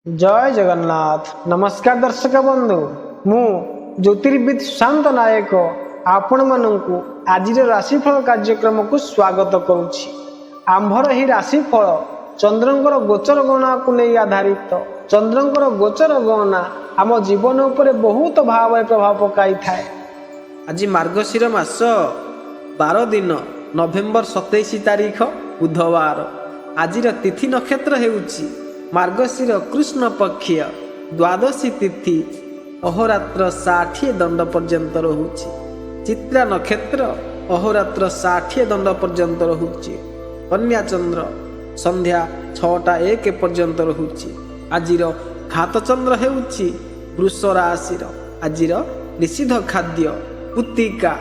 जय जगन्नाथ। नमस्कार दर्शक बंधु, मु ज्योतिर्विद सुशांत नायक आपण मानू आज राशिफल कार्यक्रम को स्वागत करुछि। आंभर ही राशिफल चंद्रंकर गोचर गणना को नहीं आधारित। चंद्रंकर गोचर गणना आम जीवन उपर बहुत भाव प्रभाव पकाई थाए। आज मार्गशीर मास 12 दिन नवेम्बर 27 तारीख बुधवार। आज तिथि नक्षत्र हेउछि मार्गशीर कृष्ण पक्षीय द्वादशी तिथि अहोरात्र 60 दंड पर्यंत रहुछि। चित्रा नक्षत्र अहोरात्र 60 दंड पर्यंत रहुछि। कन्या चंद्र संध्या 6:01 पर्यंत रहुछि। आजिर घात चंद्र हेउछि वृष राशिर। आजिर निषिद्ध खाद्य पुतिका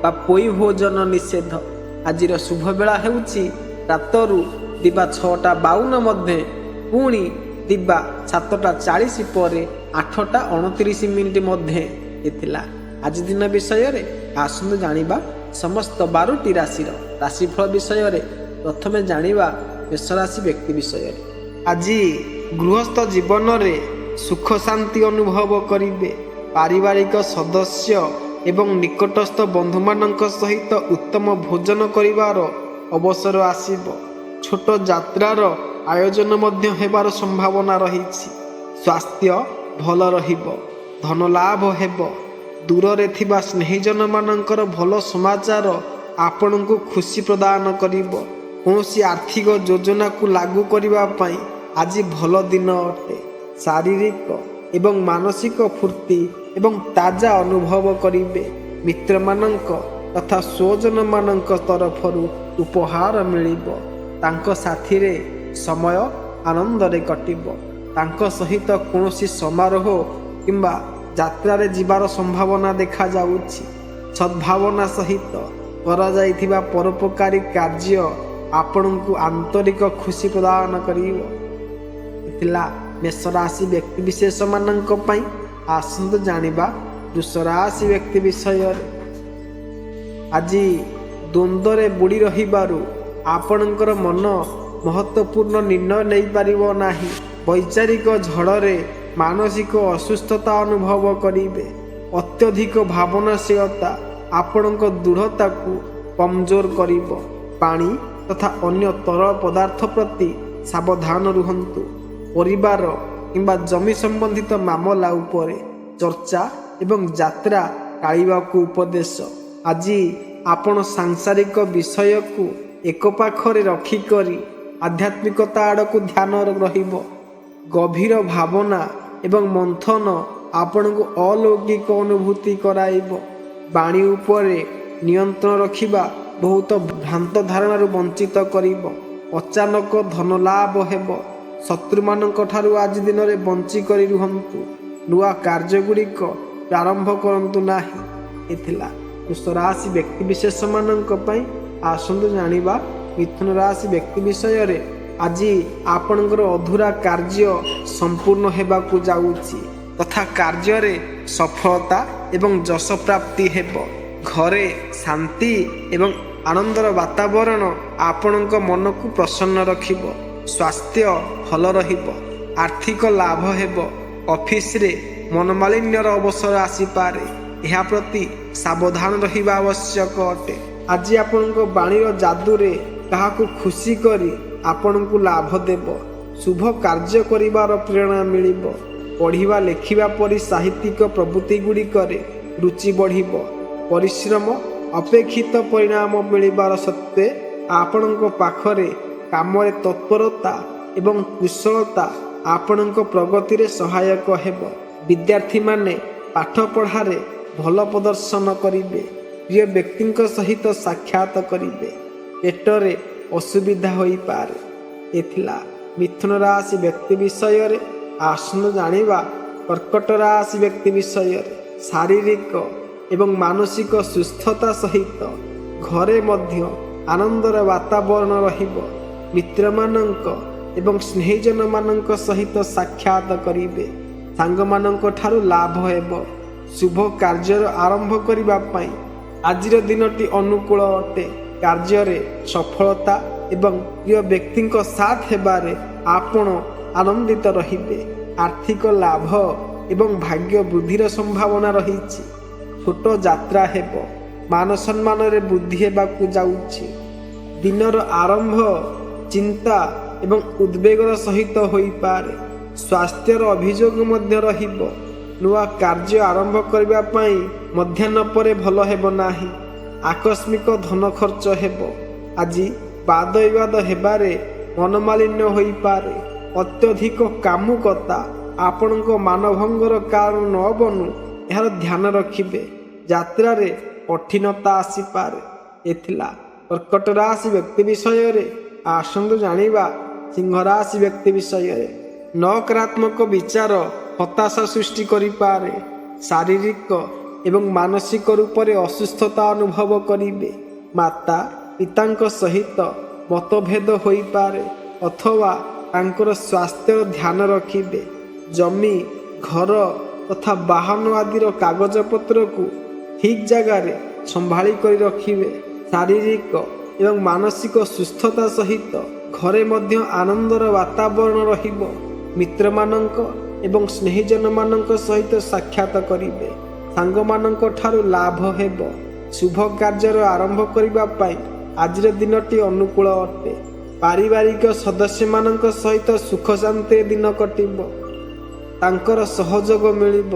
बा पोई भोजन निषेध। आजिर शुभ बेला हेउछि रातरु दिबा 6:52 मध्ये पुणी दिबा 7:40 पर 8:29 मध्ये एथिला। आज दिन विषय रे आसंद जानिबा समस्त 12टी राशिर राशिफल विषय रे प्रथमे जानिबा मेष राशि व्यक्ति विषय रे। आज गृहस्थ जीवन रे सुख शांति अनुभव करिवे। पारिवारिक सदस्य एवं निकटस्थ बंधु मानक सहित उत्तम भोजन करिवार अवसर आसीबो। छोट यात्रार आयोजन मध्य हेबार संभावना रहिछि। स्वास्थ्य भल रहिबो। धन लाभ हेबो। दूर रे थिबा स्नेहीजन मानकर भल समाचार आपनकु खुशी प्रदान करिबो। कोनोसी आर्थिक योजना को लागू करिबा पई आज भल दिन अटे। शारीरिक एवं मानसिक फूर्ति एवं ताजा अनुभव करिवे। मित्र मानक तथा स्वजन मानक तरफरु उपहार मिलिबो। तांको साथी रे समय आनंद रे कटिबो। तांको सहित कोनोसी समारोह किंबा यात्रा रे जिबार संभावना देखा जाउछि। सद्भावना सहित करा जाइथिबा परोपकारी कार्य आपनकु आंतरिक खुशी प्रदान करिवो। इतला मेष राशि व्यक्ति विशेष मानक पई आसंत जानिबा वृष राशि व्यक्ति विषय रे। आज द्वंद्व रे बुड़ी रहिबारु आपनकर मन महत्वपूर्ण निर्णय नहीं पारिबो नाही। वैचारिक झड़े मानसिक असुस्थता अनुभव करिवे। अत्यधिक भावनाशीलता आपणक दृढ़ता को कमजोर करिवो। पानी तथा अन्य तरल पदार्थ प्रति सावधान रुहंतु। परिवार किंबा जमी संबंधित मामला उपरे चर्चा एवं यात्रा टाळिबा को उपदेश। आज आपण सांसारिक विषय को एक पाखरे रखी करी आध्यात्मिकता आड़क ध्यान रहिबो। गभीर भावना एवं मंथन आपण को अलौकिक अनुभूति कराइबो। वाणी उपरे नियंत्रण रखिबा बहुत भ्रांत धारणा वंचित करिबो। अचानक धन लाभ हेबो। शत्रु मानक ठारू आज दिन रे बंची करी रुहंतु। नुआ कार्य गुड़िक प्रारंभ करंतु नाही। एथिला वृष राशि व्यक्ति विशेष मानक पई आसंतु जानिबा मिथुन राशि व्यक्ति विषय रे। आज आपणकर अधूरा कार्य संपूर्ण हेबाकु जाउछि तथा कार्य रे सफलता एवं यश प्राप्ति हेबो। घरे शांति एवं आनंदर वातावरण आपणक मन को प्रसन्न रखिबो। स्वास्थ्य भल रहिबो। आर्थिक लाभ हेबो। ऑफिस रे मनमालिन्यर अवसर आसी पारे। एहा प्रति सावधान रहिबा आवश्यक अटे। आज आपणक बाणीर जादू रे काहाकु खुशी करी आपणकु लाभ देबो। शुभ कार्य करिवार प्रेरणा मिलिबो। पढ़िबा लेखिबा परि साहित्यिक प्रवृत्ति गुड़िकरे रुचि बढ़िबो। परिश्रम अपेक्षित परिणाम मिलिबार सत्वे आपणक पाखरे कामरे तत्परता एवं कुशलता आपणक प्रगति रे सहायक हेबो। विद्यार्थी माने पाठ पढ़ारे भल प्रदर्शन करिवे। प्रिय व्यक्ति सहित साक्षात करिवे। पेटरे असुविधा होई पारे। एथिला मिथुन राशि व्यक्ति विषय रे। आसन जानिबा कर्कट राशि व्यक्ति विषय रे। शारीरिक एवं मानसिक सुस्थता सहित घरे मध्य आनंदर वातावरण रहिबो। मित्र मानक एवं स्नेहीजन मानक सहित साक्षात करिवे। सांग मानक ठारू लाभ हेबो। शुभ कार्य आरंभ करिबा पई आजिर दिनटी अनुकूल अटे। कार्य रे सफलता एवं प्रिय व्यक्ति साथ हेबारे आपण आनंदित रहिबे। ଆର୍ଥିକ ଲାଭ ଏବଂ ଭାଗ୍ୟ ବୃଦ୍ଧିର ସମ୍ଭାବନା ରହିଛି। ଛୋଟ ଯାତ୍ରା ହେବ, ମାନ ସମ୍ମାନରେ ବୃଦ୍ଧି ହେବାକୁ ଯାଉଛି। ଦିନର ଆରମ୍ଭ ଚିନ୍ତା ଏବଂ ଉଦ୍ବେଗର ସହିତ ହୋଇପାରେ। ସ୍ୱାସ୍ଥ୍ୟର ଅଭିଯୋଗ ମଧ୍ୟ ରହିବ। ନୂଆ କାର୍ଯ୍ୟ ଆରମ୍ଭ କରିବା ପାଇଁ ମଧ୍ୟାହ୍ନ ପରେ ଭଲ ହେବ ନାହିଁ। ଆକସ୍ମିକ ଧନ ଖର୍ଚ୍ଚ ହେବ। ଆଜି ବାଦ ବିବାଦ ହେବାରେ ମନମାଳିନ୍ୟ ହୋଇପାରେ। ଅତ୍ୟଧିକ କାମୁକତା ଆପଣଙ୍କ ମାନଭଙ୍ଗର କାରଣ ନ ବନୁ ଏହାର ଧ୍ୟାନ ରଖିବେ। ଯାତ୍ରାରେ କଠିନତା ଆସିପାରେ। ଏଥିଲା କର୍କଟ ରାଶି ବ୍ୟକ୍ତି ବିଷୟରେ। ଆସନ୍ତୁ ଜାଣିବା ସିଂହ ରାଶି ବ୍ୟକ୍ତି ବିଷୟରେ। ନକାରାତ୍ମକ ବିଚାର ହତାଶା ସୃଷ୍ଟି କରିପାରେ। ଶାରୀରିକ ଏବଂ ମାନସିକ ରୂପରେ ଅସୁସ୍ଥତା ଅନୁଭବ କରିବେ। ମାତା ପିତାଙ୍କ ସହିତ ମତଭେଦ ହୋଇପାରେ ଅଥବା ତାଙ୍କର ସ୍ୱାସ୍ଥ୍ୟର ଧ୍ୟାନ ରଖିବେ। ଜମି ଘର ତଥା ବାହନ ଆଦିର କାଗଜପତ୍ରକୁ ଠିକ୍ ଜାଗାରେ ସମ୍ଭାଳି କରି ରଖିବେ। ଶାରୀରିକ ଏବଂ ମାନସିକ ସୁସ୍ଥତା ସହିତ ଘରେ ମଧ୍ୟ ଆନନ୍ଦର ବାତାବରଣ ରହିବ। ମିତ୍ରମାନଙ୍କ ଏବଂ ସ୍ନେହିଜନମାନଙ୍କ ସହିତ ସାକ୍ଷାତ କରିବେ। ସାଙ୍ଗମାନଙ୍କ ଠାରୁ ଲାଭ ହେବ। ଶୁଭ କାର୍ଯ୍ୟର ଆରମ୍ଭ କରିବା ପାଇଁ ଆଜିର ଦିନଟି ଅନୁକୂଳ ଅଟେ। ପାରିବାରିକ ସଦସ୍ୟମାନଙ୍କ ସହିତ ସୁଖ ଶାନ୍ତିରେ ଦିନ କଟିବ। ତାଙ୍କର ସହଯୋଗ ମିଳିବ।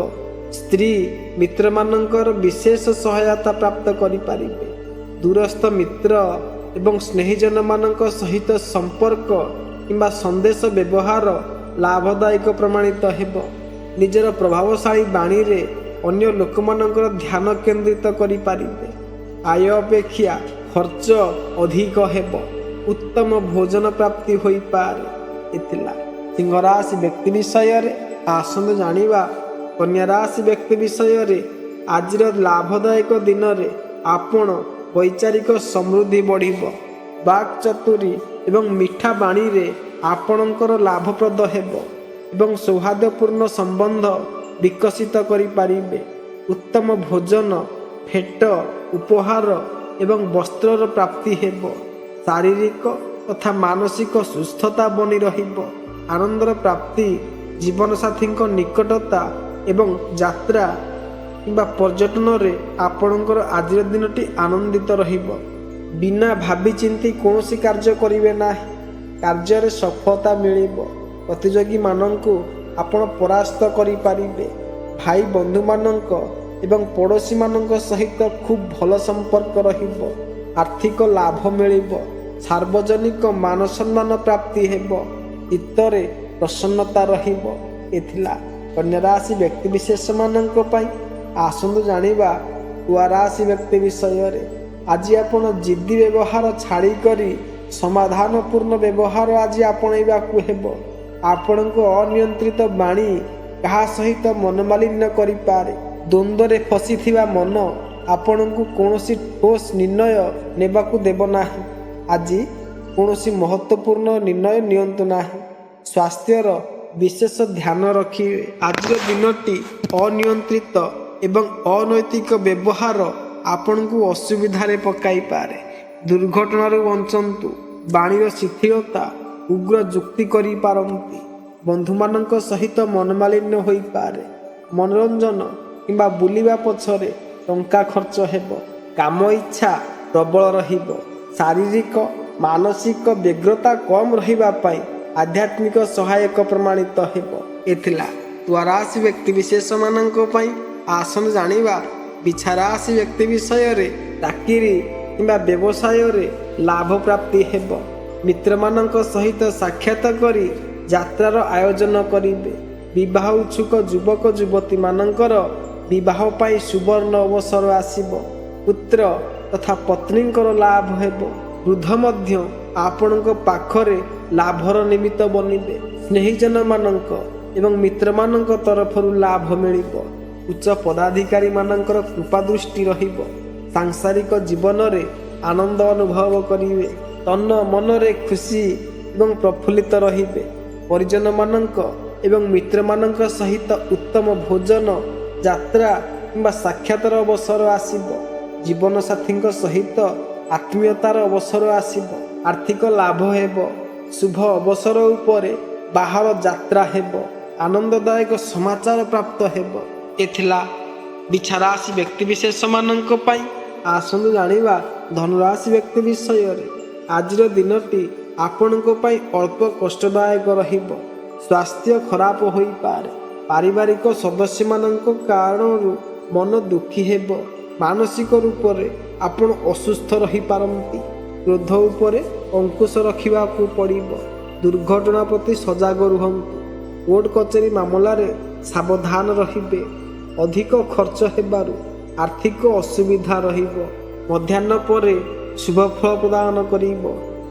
ସ୍ତ୍ରୀ ମିତ୍ରମାନଙ୍କର ବିଶେଷ ସହାୟତା ପ୍ରାପ୍ତ କରିପାରିବେ। ଦୂରସ୍ଥ ମିତ୍ର ଏବଂ ସ୍ନେହିଜନମାନଙ୍କ ସହିତ ସମ୍ପର୍କ କିମ୍ବା ସନ୍ଦେଶ ବ୍ୟବହାର ଲାଭଦାୟକ ପ୍ରମାଣିତ ହେବ। ନିଜର ପ୍ରଭାବଶାଳୀ ବାଣୀରେ ଅନ୍ୟ ଲୋକମାନଙ୍କର ଧ୍ୟାନ କେନ୍ଦ୍ରିତ କରିପାରିବେ। ଆୟ ଅପେକ୍ଷା ଖର୍ଚ୍ଚ ଅଧିକ ହେବ। ଉତ୍ତମ ଭୋଜନ ପ୍ରାପ୍ତି ହୋଇପାରେ। ଏଥିଲା ସିଂହ ରାଶି ବ୍ୟକ୍ତି ବିଷୟରେ। ଆସନ୍ତୁ ଜାଣିବା କନ୍ୟା ରାଶି ବ୍ୟକ୍ତି ବିଷୟରେ। ଆଜିର ଲାଭଦାୟକ ଦିନରେ ଆପଣ ବୈଚାରିକ ସମୃଦ୍ଧି ବଢ଼ିବ। ବାକ୍ ଚତୁରୀ ଏବଂ ମିଠା ବାଣୀରେ ଆପଣଙ୍କର ଲାଭପ୍ରଦ ହେବ ଏବଂ ସୌହାର୍ଦ୍ଦ୍ୟପୂର୍ଣ୍ଣ ସମ୍ବନ୍ଧ ବିକଶିତ କରିପାରିବେ। ଉତ୍ତମ ଭୋଜନ, ଭେଟ, ଉପହାର ଏବଂ ବସ୍ତ୍ରର ପ୍ରାପ୍ତି ହେବ। ଶାରୀରିକ ତଥା ମାନସିକ ସୁସ୍ଥତା ବନି ରହିବ। ଆନନ୍ଦର ପ୍ରାପ୍ତି, ଜୀବନସାଥୀଙ୍କ ନିକଟତା ଏବଂ ଯାତ୍ରା କିମ୍ବା ପର୍ଯ୍ୟଟନରେ ଆପଣଙ୍କର ଆଜିର ଦିନଟି ଆନନ୍ଦିତ ରହିବ। ବିନା ଭାବିଚିନ୍ତି କୌଣସି କାର୍ଯ୍ୟ କରିବେ ନାହିଁ। କାର୍ଯ୍ୟରେ ସଫଳତା ମିଳିବ। ପ୍ରତିଯୋଗୀମାନଙ୍କୁ ଆପଣ ପରାସ୍ତ କରିପାରିବେ। ଭାଇ ବନ୍ଧୁମାନଙ୍କ ଏବଂ ପଡ଼ୋଶୀମାନଙ୍କ ସହିତ ଖୁବ୍ ଭଲ ସମ୍ପର୍କ ରହିବ। ଆର୍ଥିକ ଲାଭ ମିଳିବ। ସାର୍ବଜନିକ ମାନ ସମ୍ମାନ ପ୍ରାପ୍ତି ହେବ। ଚିତ୍ତରେ ପ୍ରସନ୍ନତା ରହିବ। ଏଥିଲା କନ୍ୟା ରାଶି ବ୍ୟକ୍ତିବିଶେଷମାନଙ୍କ ପାଇଁ। ଆସନ୍ତୁ ଜାଣିବା ତୁଳା ରାଶି ବ୍ୟକ୍ତି ବିଷୟରେ। ଆଜି ଆପଣ ଜିଦ୍ଦି ବ୍ୟବହାର ଛାଡ଼ିକରି ସମାଧାନପୂର୍ଣ୍ଣ ବ୍ୟବହାର ଆଜି ଆପଣେଇବାକୁ ହେବ। ଆପଣଙ୍କ ଅନିୟନ୍ତ୍ରିତ ବାଣୀ କାହା ସହିତ ମନମାଳିନ୍ୟ କରିପାରେ। ଦ୍ୱନ୍ଦ୍ୱରେ ଫସିଥିବା ମନ ଆପଣଙ୍କୁ କୌଣସି ଠୋସ୍ ନିର୍ଣ୍ଣୟ ନେବାକୁ ଦେବ ନାହିଁ। ଆଜି କୌଣସି ମହତ୍ତ୍ୱପୂର୍ଣ୍ଣ ନିର୍ଣ୍ଣୟ ନିଅନ୍ତୁ ନାହିଁ। ସ୍ୱାସ୍ଥ୍ୟର ବିଶେଷ ଧ୍ୟାନ ରଖିବେ। ଆଜିର ଦିନଟି ଅନିୟନ୍ତ୍ରିତ ଏବଂ ଅନୈତିକ ବ୍ୟବହାର ଆପଣଙ୍କୁ ଅସୁବିଧାରେ ପକାଇପାରେ। ଦୁର୍ଘଟଣାରୁ ବଞ୍ଚନ୍ତୁ। ବାଣୀର ଶିଥିଳତା ଉଗ୍ର ଯୁକ୍ତି କରିପାରନ୍ତି। ବନ୍ଧୁମାନଙ୍କ ସହିତ ମନମାଳିନ୍ୟ ହୋଇପାରେ। ମନୋରଞ୍ଜନ କିମ୍ବା ବୁଲିବା ପଛରେ ଟଙ୍କା ଖର୍ଚ୍ଚ ହେବ। କାମ ଇଚ୍ଛା ପ୍ରବଳ ରହିବ। ଶାରୀରିକ ମାନସିକ ବ୍ୟଗ୍ରତା କମ୍ ରହିବା ପାଇଁ ଆଧ୍ୟାତ୍ମିକ ସହାୟକ ପ୍ରମାଣିତ ହେବ। ଏଥିଲା ତୁଳା ରାଶି ବ୍ୟକ୍ତିବିଶେଷମାନଙ୍କ ପାଇଁ। ଆସନ୍ତୁ ଜାଣିବା ବିଛା ରାଶି ବ୍ୟକ୍ତି ବିଷୟରେ। ଚାକିରି କିମ୍ବା ବ୍ୟବସାୟରେ ଲାଭ ପ୍ରାପ୍ତି ହେବ। ମିତ୍ରମାନଙ୍କ ସହିତ ସାକ୍ଷାତ କରି ଯାତ୍ରାର ଆୟୋଜନ କରିବେ। ବିବାହ ଇଚ୍ଛୁକ ଯୁବକ ଯୁବତୀମାନଙ୍କର ବିବାହ ପାଇଁ ସୁବର୍ଣ୍ଣ ଅବସର ଆସିବ। ପୁତ୍ର ତଥା ପତ୍ନୀଙ୍କର ଲାଭ ହେବ। ବୃଦ୍ଧ ମଧ୍ୟ ଆପଣଙ୍କ ପାଖରେ ଲାଭର ନିମିତ୍ତ ବନିବେ। ସ୍ନେହିଜନମାନଙ୍କ ଏବଂ ମିତ୍ରମାନଙ୍କ ତରଫରୁ ଲାଭ ମିଳିବ। ଉଚ୍ଚ ପଦାଧିକାରୀମାନଙ୍କର କୃପା ଦୃଷ୍ଟି ରହିବ। ସାଂସାରିକ ଜୀବନରେ ଆନନ୍ଦ ଅନୁଭବ କରିବେ। ତନ ମନରେ ଖୁସି ଏବଂ ପ୍ରଫୁଲ୍ଲିତ ରହିବେ। ପରିଜନମାନଙ୍କ ଏବଂ ମିତ୍ରମାନଙ୍କ ସହିତ ଉତ୍ତମ ଭୋଜନ, ଯାତ୍ରା କିମ୍ବା ସାକ୍ଷାତର ଅବସର ଆସିବ। ଜୀବନସାଥୀଙ୍କ ସହିତ ଆତ୍ମୀୟତାର ଅବସର ଆସିବ। ଆର୍ଥିକ ଲାଭ ହେବ। ଶୁଭ ଅବସର ଉପରେ ବାହାର ଯାତ୍ରା ହେବ। ଆନନ୍ଦଦାୟକ ସମାଚାର ପ୍ରାପ୍ତ ହେବ। ଏ ଥିଲା ବିଛାରାଶି ବ୍ୟକ୍ତିବିଶେଷମାନଙ୍କ ପାଇଁ। ଆସନ୍ତୁ ଜାଣିବା ଧନୁରାଶି ବ୍ୟକ୍ତି ବିଷୟରେ। ଆଜିର ଦିନଟି ଆପଣଙ୍କ ପାଇଁ ଅଳ୍ପ କଷ୍ଟଦାୟକ ରହିବ। ସ୍ୱାସ୍ଥ୍ୟ ଖରାପ ହୋଇପାରେ। ପାରିବାରିକ ସଦସ୍ୟମାନଙ୍କ କାରଣରୁ ମନ ଦୁଃଖୀ ହେବ। ମାନସିକ ରୂପରେ ଆପଣ ଅସୁସ୍ଥ ରହିପାରନ୍ତି। କ୍ରୋଧ ଉପରେ ଅଙ୍କୁଶ ରଖିବାକୁ ପଡ଼ିବ। ଦୁର୍ଘଟଣା ପ୍ରତି ସଜାଗ ରୁହନ୍ତୁ। କୋର୍ଟ କଚେରୀ ମାମଲାରେ ସାବଧାନ ରହିବେ। ଅଧିକ ଖର୍ଚ୍ଚ ହେବାରୁ ଆର୍ଥିକ ଅସୁବିଧା ରହିବ। ମଧ୍ୟାହ୍ନ ପରେ ଶୁଭ ଫଳ ପ୍ରଦାନ କରିବ।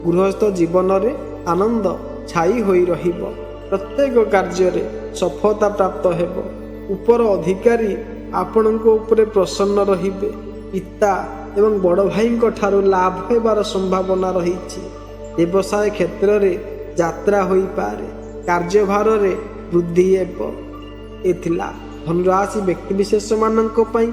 ଗୃହସ୍ଥ ଜୀବନରେ ଆନନ୍ଦ ଛାଇ ହୋଇ ରହିବ। ପ୍ରତ୍ୟେକ କାର୍ଯ୍ୟରେ ସଫଳତା ପ୍ରାପ୍ତ ହେବ। ଉପର ଅଧିକାରୀ ଆପଣଙ୍କ ଉପରେ ପ୍ରସନ୍ନ ରହିବେ। ପିତା ଏବଂ ବଡ଼ ଭାଇଙ୍କ ଠାରୁ ଲାଭ ହେବାର ସମ୍ଭାବନା ରହିଛି। ବ୍ୟବସାୟ କ୍ଷେତ୍ରରେ ଯାତ୍ରା ହୋଇପାରେ। କାର୍ଯ୍ୟଭାରରେ ବୃଦ୍ଧି ହେବ। ଏ ଥିଲା ଧନୁରାଶି ବ୍ୟକ୍ତିବିଶେଷମାନଙ୍କ ପାଇଁ।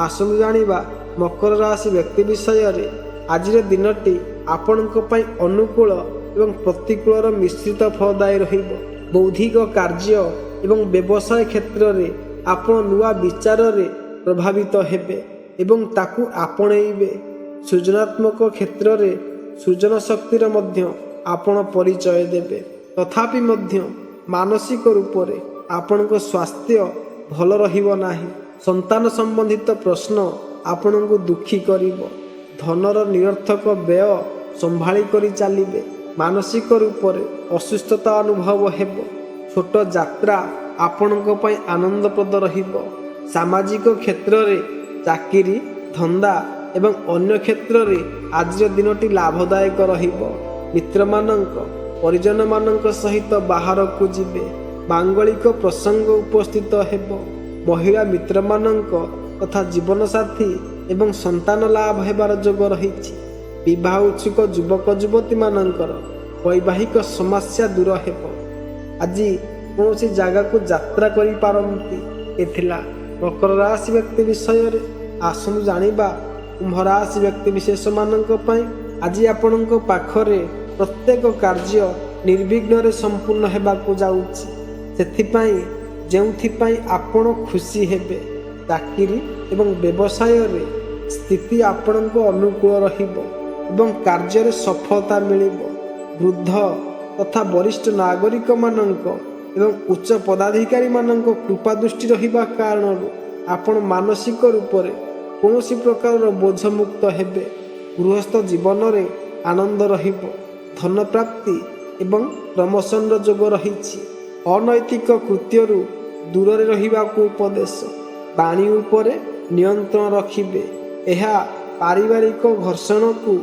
ଆସନ୍ତୁ ଜାଣିବା ମକର ରାଶି ବ୍ୟକ୍ତି ବିଷୟରେ। ଆଜିର ଦିନଟି ଆପଣଙ୍କ ପାଇଁ ଅନୁକୂଳ ଏବଂ ପ୍ରତିକୂଳର ମିଶ୍ରିତ ଫଳଦାୟୀ ରହିବ। ବୌଦ୍ଧିକ କାର୍ଯ୍ୟ ଏବଂ ବ୍ୟବସାୟ କ୍ଷେତ୍ରରେ ଆପଣ ନୂଆ ବିଚାରରେ ପ୍ରଭାବିତ ହେବେ ଏବଂ ତାକୁ ଆପଣେଇବେ। ସୃଜନାତ୍ମକ କ୍ଷେତ୍ରରେ ସୃଜନ ଶକ୍ତିର ମଧ୍ୟ ଆପଣ ପରିଚୟ ଦେବେ। ତଥାପି ମଧ୍ୟ ମାନସିକ ରୂପରେ ଆପଣଙ୍କ ସ୍ୱାସ୍ଥ୍ୟ ଭଲ ରହିବ ନାହିଁ। ସନ୍ତାନ ସମ୍ବନ୍ଧିତ ପ୍ରଶ୍ନ ଆପଣଙ୍କୁ ଦୁଃଖୀ କରିବ। ଧନର ନିରର୍ଥକ ବ୍ୟୟ ସମ୍ଭାଳି କରି ଚାଲିବେ। ମାନସିକ ରୂପରେ ଅସୁସ୍ଥତା ଅନୁଭବ ହେବ। ଛୋଟ ଯାତ୍ରା ଆପଣଙ୍କ ପାଇଁ ଆନନ୍ଦପ୍ରଦ ରହିବ। ସାମାଜିକ କ୍ଷେତ୍ରରେ ଚାକିରି, ଧନ୍ଦା ଏବଂ ଅନ୍ୟ କ୍ଷେତ୍ରରେ ଆଜିର ଦିନଟି ଲାଭଦାୟକ ରହିବ। ମିତ୍ରମାନଙ୍କ ପରିଜନମାନଙ୍କ ସହିତ ବାହାରକୁ ଯିବେ। ମାଙ୍ଗଳିକ ପ୍ରସଙ୍ଗ ଉପସ୍ଥିତ ହେବ। ମହିଳା ମିତ୍ରମାନଙ୍କ ତଥା ଜୀବନସାଥୀ ଏବଂ ସନ୍ତାନ ଲାଭ ହେବାର ଯୋଗ ରହିଛି। ବିବାହ ଉତ୍ସୁକ ଯୁବକ ଯୁବତୀମାନଙ୍କର ବୈବାହିକ ସମସ୍ୟା ଦୂର ହେବ। ଆଜି କୌଣସି ଜାଗାକୁ ଯାତ୍ରା କରିପାରନ୍ତି। ଏ ଥିଲା ମକର ରାଶି ବ୍ୟକ୍ତି ବିଷୟରେ। ଆସନ୍ତୁ ଜାଣିବା କୁମ୍ଭ ରାଶି ବ୍ୟକ୍ତି ବିଶେଷମାନଙ୍କ ପାଇଁ। ଆଜି ଆପଣଙ୍କ ପାଖରେ ପ୍ରତ୍ୟେକ କାର୍ଯ୍ୟ ନିର୍ବିଘ୍ନରେ ସମ୍ପୂର୍ଣ୍ଣ ହେବାକୁ ଯାଉଛି। ସେଥିପାଇଁ ଯେଉଁଥିପାଇଁ ଆପଣ ଖୁସି ହେବେ। ଚାକିରି ଏବଂ ବ୍ୟବସାୟରେ ସ୍ଥିତି ଆପଣଙ୍କ ଅନୁକୂଳ ରହିବ ଏବଂ କାର୍ଯ୍ୟରେ ସଫଳତା ମିଳିବ। ବୃଦ୍ଧ ତଥା ବରିଷ୍ଠ ନାଗରିକମାନଙ୍କ ଏବଂ ଉଚ୍ଚ ପଦାଧିକାରୀମାନଙ୍କ କୃପା ଦୃଷ୍ଟି ରହିବା କାରଣରୁ ଆପଣ ମାନସିକ ରୂପରେ କୌଣସି ପ୍ରକାରର ବୋଝମୁକ୍ତ ହେବେ। ଗୃହସ୍ଥ ଜୀବନରେ ଆନନ୍ଦ ରହିବ। ଧନ ପ୍ରାପ୍ତି ଏବଂ ପ୍ରମୋସନର ଯୋଗ ରହିଛି। ଅନୈତିକ କୃତ୍ୟରୁ ଦୂରରେ ରହିବାକୁ ଉପଦେଶ। ବାଣୀ ଉପରେ ନିୟନ୍ତ୍ରଣ ରଖିବେ। ଏହା ପାରିବାରିକ ଘର୍ଷଣକୁ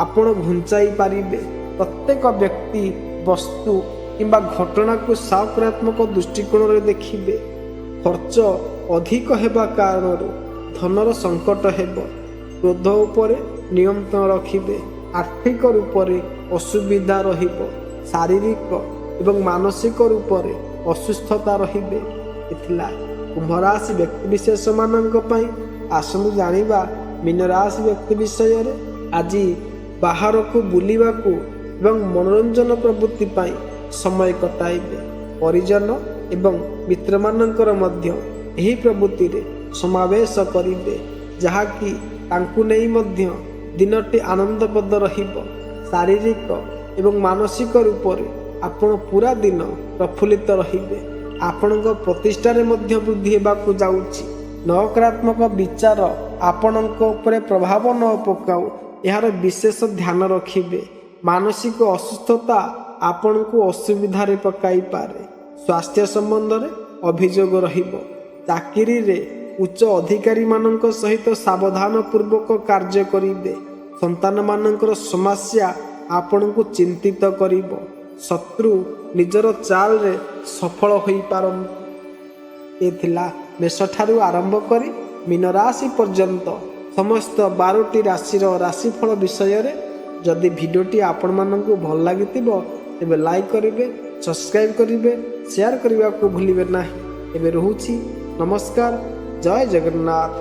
ଆପଣ ଘୁଞ୍ଚାଇ ପାରିବେ। ପ୍ରତ୍ୟେକ ବ୍ୟକ୍ତି, ବସ୍ତୁ କିମ୍ବା ଘଟଣାକୁ ସକାରାତ୍ମକ ଦୃଷ୍ଟିକୋଣରେ ଦେଖିବେ। ଖର୍ଚ୍ଚ ଅଧିକ ହେବା କାରଣରୁ ଧନର ସଙ୍କଟ ହେବ। କ୍ରୋଧ ଉପରେ ନିୟନ୍ତ୍ରଣ ରଖିବେ। ଆର୍ଥିକ ରୂପରେ ଅସୁବିଧା ରହିବ। ଶାରୀରିକ ଏବଂ ମାନସିକ ରୂପରେ ଅସୁସ୍ଥତା ରହିବେ। ଏଥିଲା କୁମ୍ଭ ରାଶି ବ୍ୟକ୍ତିବିଶେଷମାନଙ୍କ ପାଇଁ। ଆସନ୍ତୁ ଜାଣିବା ମୀନ ରାଶି ବ୍ୟକ୍ତି ବିଷୟରେ। ଆଜି ବାହାରକୁ ବୁଲିବାକୁ ଏବଂ ମନୋରଞ୍ଜନ ପ୍ରବୃତ୍ତି ପାଇଁ ସମୟ କଟାଇବେ। ପରିଜନ ଏବଂ ମିତ୍ରମାନଙ୍କର ମଧ୍ୟ ଏହି ପ୍ରବୃତ୍ତିରେ ସମାବେଶ କରିବେ, ଯାହାକି ତାଙ୍କୁ ନେଇ ମଧ୍ୟ ଦିନଟି ଆନନ୍ଦପ୍ରଦ ରହିବ। ଶାରୀରିକ ଏବଂ ମାନସିକ ରୂପରେ ଆପଣ ପୁରା ଦିନ ପ୍ରଫୁଲ୍ଲିତ ରହିବେ। ଆପଣଙ୍କ ପ୍ରତିଷ୍ଠାରେ ମଧ୍ୟ ବୃଦ୍ଧି ହେବାକୁ ଯାଉଛି। ନକାରାତ୍ମକ ବିଚାର ଆପଣଙ୍କ ଉପରେ ପ୍ରଭାବ ନ ପକାଉ, ଏହାର ବିଶେଷ ଧ୍ୟାନ ରଖିବେ। ମାନସିକ ଅସୁସ୍ଥତା ଆପଣଙ୍କୁ ଅସୁବିଧାରେ ପକାଇପାରେ। ସ୍ୱାସ୍ଥ୍ୟ ସମ୍ବନ୍ଧରେ ଅଭିଯୋଗ ରହିବ। ଚାକିରିରେ ଉଚ୍ଚ ଅଧିକାରୀମାନଙ୍କ ସହିତ ସାବଧାନପୂର୍ବକ କାର୍ଯ୍ୟ କରିବେ। ସନ୍ତାନମାନଙ୍କର ସମସ୍ୟା ଆପଣଙ୍କୁ ଚିନ୍ତିତ କରିବ। ଶତ୍ରୁ ନିଜର ଚାଲରେ ସଫଳ ହୋଇପାରନ୍ତି। ଏ ଥିଲା ମେଷଠାରୁ ଆରମ୍ଭ କରି ମୀନ ରାଶି ପର୍ଯ୍ୟନ୍ତ ସମସ୍ତ 12ଟି ରାଶିର ରାଶିଫଳ ବିଷୟରେ। ଯଦି ଭିଡ଼ିଓଟି ଆପଣମାନଙ୍କୁ ଭଲ ଲାଗିଥିବ ତେବେ ଲାଇକ୍ କରିବେ, ସବସ୍କ୍ରାଇବ୍ କରିବେ, ସେୟାର କରିବାକୁ ଭୁଲିବେ ନାହିଁ। ଏବେ ରହୁଛି। ନମସ୍କାର। ଜୟ ଜଗନ୍ନାଥ।